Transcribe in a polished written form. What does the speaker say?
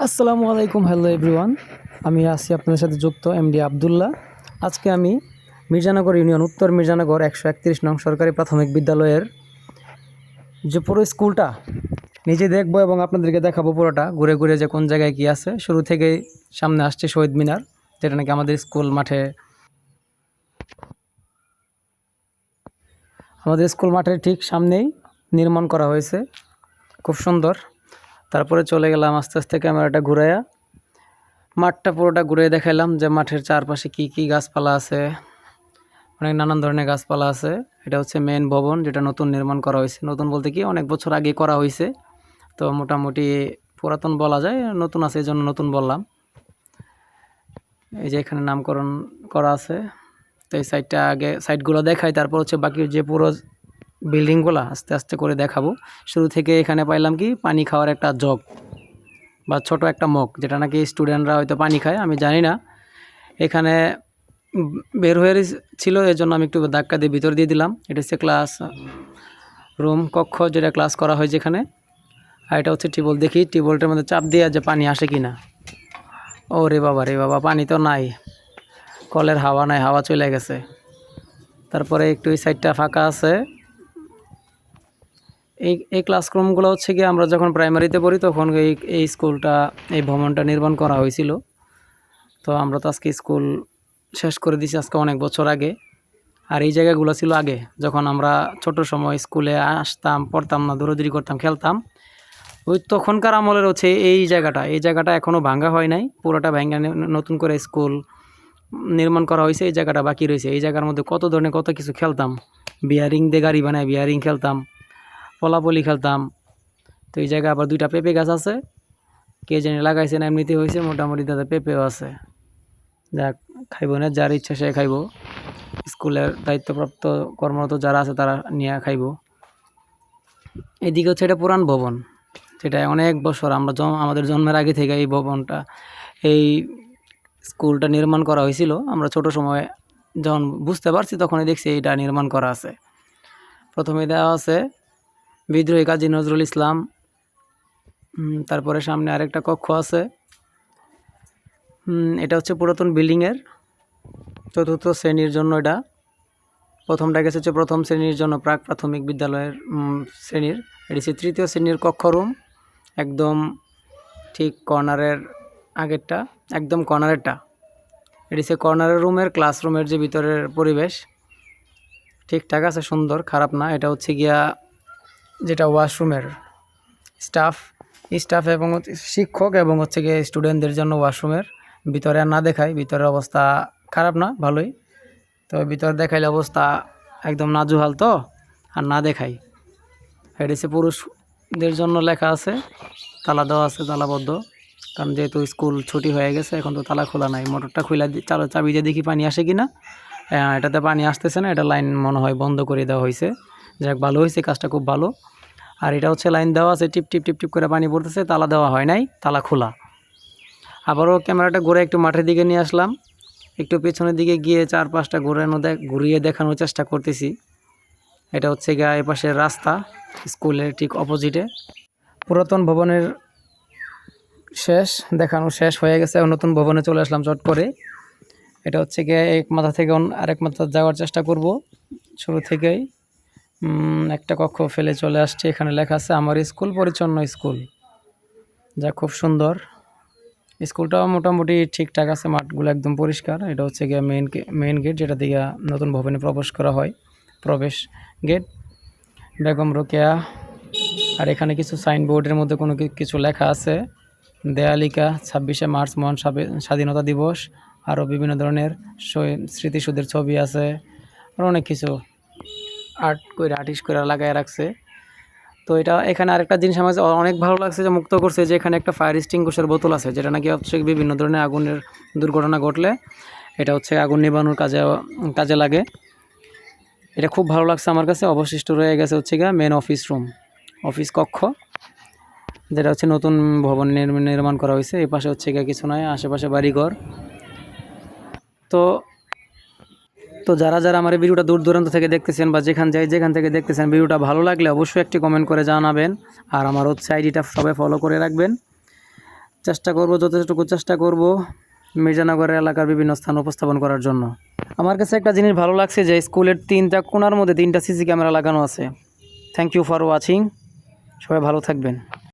আসসালামু আলাইকুম, hello everyone. আমি আছি আপনাদের সাথে যুক্ত এমডি আবদুল্লাহ। আজকে আমি মির্জানগর ইউনিয়ন উত্তর মির্জানগর 131 নং সরকারি প্রাথমিক বিদ্যালয়ের যে পুরো স্কুলটা নিজে দেখবো এবং আপনাদেরকে দেখাবো পুরোটা ঘুরে ঘুরে যে কোন জায়গায় কী আছে। শুরু থেকেই সামনে আসছে শহীদ মিনার, যেটা নাকি আমাদের স্কুল মাঠের ঠিক সামনেই নির্মাণ করা হয়েছে, খুব সুন্দর। তারপরে চলে গেলাম আস্তে আস্তে ক্যামেরাটা ঘুরাইয়া মাঠটা পুরোটা ঘুরে দেখাইলাম যে মাঠের চারপাশে কি কি গাছপালা আছে, অনেক নানান ধরনের গাছপালা আছে। এটা হচ্ছে মেন ভবন, যেটা নতুন নির্মাণ করা হয়েছে। নতুন বলতে কি অনেক বছর আগে করা হয়েছে, তো মোটামুটি পুরাতন বলা যায়, নতুন আছে এই জন্য নতুন বললাম। এই যে এখানে নামকরণ করা আছে। তো এই সাইডগুলো দেখাই, তারপর হচ্ছে বাকি যে পুরো বিল্ডিংগুলো আস্তে আস্তে করে দেখাবো। শুরু থেকে এখানে পাইলাম কি পানি খাওয়ার একটা জগ বা ছোট একটা মগ, যেটা নাকি স্টুডেন্টরা হয়তো পানি খায়, আমি জানি না। এখানে বের হয়ে ছিল, এই জন্য আমি একটু ধাক্কা দিয়ে ভিতর দিয়ে দিলাম। এটা হচ্ছে ক্লাস রুম, কক্ষ, যেটা ক্লাস করা হয় যেখানে। আর এটা হচ্ছে টিউবওয়েল। দেখি টিউবওয়েলটার মধ্যে চাপ দিয়ে যে পানি আসে কি না। ও রে বাবা, পানি তো নাই, কলের হাওয়া নাই, হাওয়া চলে গেছে। তারপরে একটু এই সাইডটা ফাঁকা আছে। এই ক্লাসরুমগুলো হচ্ছে গিয়ে আমরা যখন প্রাইমারিতে পড়ি তখন এই স্কুলটা, এই ভবনটা নির্মাণ করা হয়েছিল। তো আমরা তো আজকে স্কুল শেষ করে দিছি আজকে অনেক বছর আগে। আর এই জায়গাগুলো ছিল আগে, যখন আমরা ছোট সময় স্কুলে আসতাম, পড়তাম না, দৌড়াদৌড়ি করতাম, খেলতাম, ওই তখনকার আমলের হচ্ছে এই জায়গাটা এখনও ভাঙ্গা হয় নাই। পুরোটা ভাঙ্গা নতুন করে স্কুল নির্মাণ করা হয়েছে। এই জায়গাটা বাকি রয়েছে। এই জায়গার মধ্যে কত ধরনের কত কিছু খেলতাম, বিয়ারিং দিয়ে গাড়ি বানায় বিয়ারিং খেলতাম, পলাপলি খেলতাম। তো এই জায়গায় আবার 2টা পেঁপে গাছ আছে, কে জানি লাগাইছে না, এমনিতে হয়েছে। মোটামুটি তাদের পেঁপেও আছে, যাক, খাইব না, যার ইচ্ছা সে খাইব। স্কুলের দায়িত্বপ্রাপ্ত কর্মরত যারা আছে তারা নিয়ে খাইব। এদিকে হচ্ছে এটা পুরান ভবন, যেটা অনেক বছর আমাদের জন্মের আগে থেকে এই স্কুলটা নির্মাণ করা হয়েছিল। আমরা ছোট সময় যখন বুঝতে পারছি তখনই দেখছি এটা নির্মাণ করা আছে। প্রথমে দেওয়া আছে বিদ্রোহী কাজী নজরুল ইসলাম। তারপরে সামনে আরেকটা কক্ষ আছে। এটা হচ্ছে পুরাতন বিল্ডিংয়ের 4র্থ শ্রেণীর জন্য। এটা প্রথমটা গেছে হচ্ছে প্রথম শ্রেণীর জন্য, প্রাক প্রাথমিক বিদ্যালয়ের শ্রেণীর। এটি হচ্ছে 3য় শ্রেণীর কক্ষ রুম, একদম ঠিক কর্নারের আগেরটা, একদম কর্নারেরটা। এটি হচ্ছে কর্নারের রুমের ক্লাসরুমের যে ভিতরের পরিবেশ ঠিকঠাক আছে, সুন্দর, খারাপ না। এটা হচ্ছে গিয়া যেটা ওয়াশরুমের স্টাফ এবং শিক্ষক এবং হচ্ছে গিয়ে স্টুডেন্টদের জন্য ওয়াশরুমের ভিতরে আর না দেখাই, ভিতরের অবস্থা খারাপ না, ভালোই। তো ভিতরে দেখাইলে অবস্থা একদম নাজুহাল, তো আর না দেখাই। এটা হচ্ছে পুরুষদের জন্য লেখা আছে, তালা দেওয়া আছে, তালাবদ্ধ, কারণ যেহেতু স্কুল ছুটি হয়ে গেছে, এখন তো তালা খোলা নাই। মোটরটা খুলে চাবি দিয়ে দেখি পানি আসে কি না। এটাতে পানি আসতেছে না, এটা লাইন মনে হয় বন্ধ করে দেওয়া হয়েছে। যাক, ভালো হয়েছে, কাজটা খুব ভালো। আর এটা হচ্ছে লাইন দেওয়া আছে, টিপ টিপ টিপ টিপ করে পানি পড়তেছে, তালা দেওয়া হয় নাই, তালা খোলা। আবারও ক্যামেরাটা ঘুরে একটু মাঠের দিকে নিয়ে আসলাম, একটু পেছনের দিকে গিয়ে চারপাশটা ঘুরিয়ে দেখানোর চেষ্টা করতেছি। এটা হচ্ছে গিয়ে এপাশের রাস্তা, স্কুলের ঠিক অপোজিটে। পুরাতন ভবনের দেখানো শেষ হয়ে গেছে, নতুন ভবনে চলে আসলাম চট করে। এটা হচ্ছে গিয়ে এক মাথা থেকে আরেক মাথা যাওয়ার চেষ্টা করব। শুরু থেকেই একটা কক্ষ ফেলে চলে আসছে, এখানে লেখা আছে আমার স্কুল পরিচ্ছন্ন স্কুল, যা খুব সুন্দর। স্কুলটাও মোটামুটি ঠিকঠাক আছে, মাঠগুলো একদম পরিষ্কার। এটা হচ্ছে গিয়ে মেইন গেট, যেটা দিয়ে নতুন ভবনে প্রবেশ করা হয়, প্রবেশ গেট, বেগম রোকেয়া। আর এখানে কিছু সাইনবোর্ডের মধ্যে কোনো কিছু লেখা আছে, দেয়ালিকা 26শে মার্চ মহান স্বাধীনতা দিবস, আরও বিভিন্ন ধরনের স্মৃতিসৌধের ছবি আছে, আর অনেক কিছু আর্টিস্ট করে লাগায় রাখছে। তো এখানে আরেকটা জিনিস আমার অনেক ভালো লাগছে, যে মুক্ত করছে, যে এখানে একটা ফায়ার এক্সটিংগুইশার বোতল আছে, যেটা নাকি হচ্ছে বিভিন্ন ধরনের আগুনের দুর্ঘটনা ঘটলে এটা হচ্ছে আগুন নিবানোর কাজে লাগে। এটা খুব ভালো লাগছে আমার কাছে। অবশিষ্ট রয়ে গেছে হচ্ছে গিয়ে মেন অফিস কক্ষ, যেটা হচ্ছে নতুন ভবন নির্মাণ করা হয়েছে। এই পাশে হচ্ছে গিয়ে কিছু নয়, আশেপাশে বাড়িঘর। তো যারা আমার এই ভিডিওটা দূর দূরান্ত থেকে দেখতেছেন বা যেখান থেকে দেখতেছেন, ভিডিওটা ভালো লাগলে অবশ্যই একটি কমেন্ট করে জানাবেন। আর আমার হচ্ছে আইডিটা সবাই ফলো করে রাখবেন। চেষ্টা করব, যতটুকু চেষ্টা করব মির্জানগরের এলাকার বিভিন্ন স্থান উপস্থাপন করার জন্য। আমার কাছে একটা জিনিস ভালো লাগছে যে স্কুলের 3টা কোণার মধ্যে 3টা সিসি ক্যামেরা লাগানো আছে। Thank you for watching. সবাই ভালো থাকবেন।